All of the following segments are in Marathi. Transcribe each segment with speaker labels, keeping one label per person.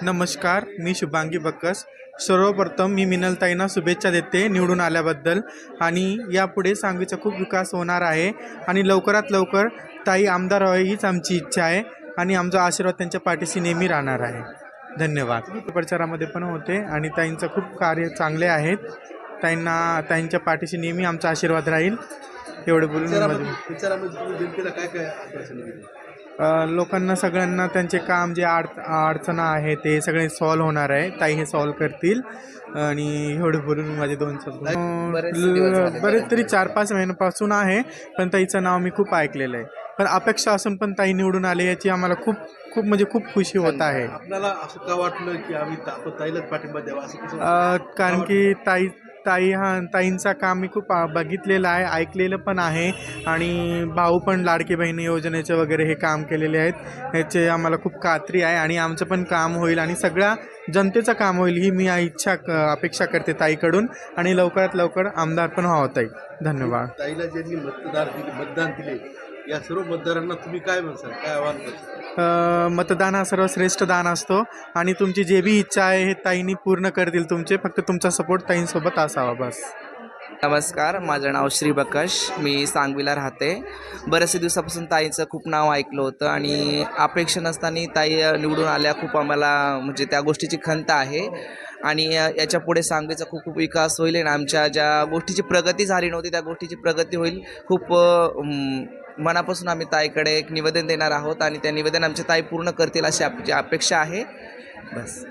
Speaker 1: नमस्कार, मी शुभांगी बक्कस. सर्वप्रथम मी मिनलताईंना शुभेच्छा देते निवडून आल्याबद्दल. आणि यापुढे सांगवीचा खूप विकास होणार आहे आणि लवकरात लवकर ताई आमदार व्हावी हीच आमची इच्छा आहे आणि आमचा आशीर्वाद त्यांच्या पाठीशी नेहमी राहणार आहे. धन्यवाद. प्रचारामध्ये पण होते आणि ताईंचं खूप कार्य चांगले आहेत. ताईंच्या पाठीशी नेहमी आमचा आशीर्वाद राहील. एवढे बोलून लोकांना सगळ्यांना त्यांचे काम जे अडचणं आहे ते सगळे सॉल्व्ह होणार आहे. ताई हे सॉल्व्ह करतील. आणि एवढे बोलून माझे 2 शब्द बरेच तरी 4-5 महिन्यापासून आहे, पण ताईचं नाव मी खूप ऐकलेलं आहे. पण अपेक्षा असून पण ताई निवडून आले याची आम्हाला खूप खुशी होत आहे.
Speaker 2: आपल्याला असं का वाटलं की आम्ही ताईलाच पाठिंबा द्यावा असं?
Speaker 1: कारण की ताईंचा काम मी खूप बघितलेलं आहे, ऐकलेलं पण आहे. आणि भाऊ पण लाडकी बहीण योजनेचे वगैरे हे काम केलेले आहेत. ह्याचे आम्हाला खूप खात्री आहे आणि आमचं पण काम होईल आणि सगळ्या जनतेचं काम होईल ही मी अपेक्षा करते ताईकडून. आणि लवकरात लवकर आमदार पण व्हावं ताई. धन्यवाद.
Speaker 2: ताईला ज्यांनी मतदान दिले या सर्व मतदारांना तुम्ही काय म्हणसाल, काय आव्हान करसाल?
Speaker 1: मतदान हा सर्वश्रेष्ठ दान असतो आणि तुमची जे बी इच्छा आहे हे ताईंनी पूर्ण करतील तुमचे. फक्त तुमचा सपोर्ट ताईंसोबत असावा बस.
Speaker 3: नमस्कार, माझं नाव श्री बकाश. मी सांगवीला राहते. बरेचसे दिवसापासून ताईचं खूप नाव ऐकलं होतं आणि अपेक्षा नसताना ताई निवडून आल्या. खूप आम्हाला म्हणजे त्या गोष्टीची खंत आहे आणि याच्या पुढे सांगवीचा खूप विकास होईल आणि आमच्या ज्या गोष्टीची प्रगती झाली नव्हती त्या गोष्टीची प्रगती होईल. खूप मनापासून आम्ही ताईकडे एक निवेदन देणार आहोत आणि त्या निवेदन आमचे ताई पूर्ण करतील अशी आमची अपेक्षा आहे. बस.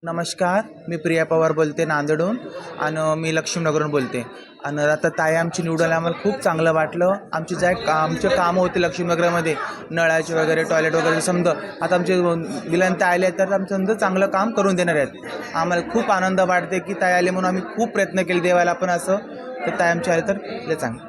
Speaker 4: नमस्कार, मी प्रिया पवार बोलते नांदेडहून आणि मी लक्ष्मीनगरहून बोलते. आणि आता ताई आमची निवडून आम्हाला खूप चांगलं वाटलं. आमचे कामं होते लक्ष्मीनगरमध्ये नळाचे वगैरे टॉयलेट वगैरे समजा आता आमचे विलंत आले तर आमचं समजा चांगलं काम करून देणार आहेत. आम्हाला खूप आनंद वाटते की ताई आले म्हणून आम्ही खूप प्रयत्न केले देवाला पण असं तर ताई आमचे आले तर चांगलं.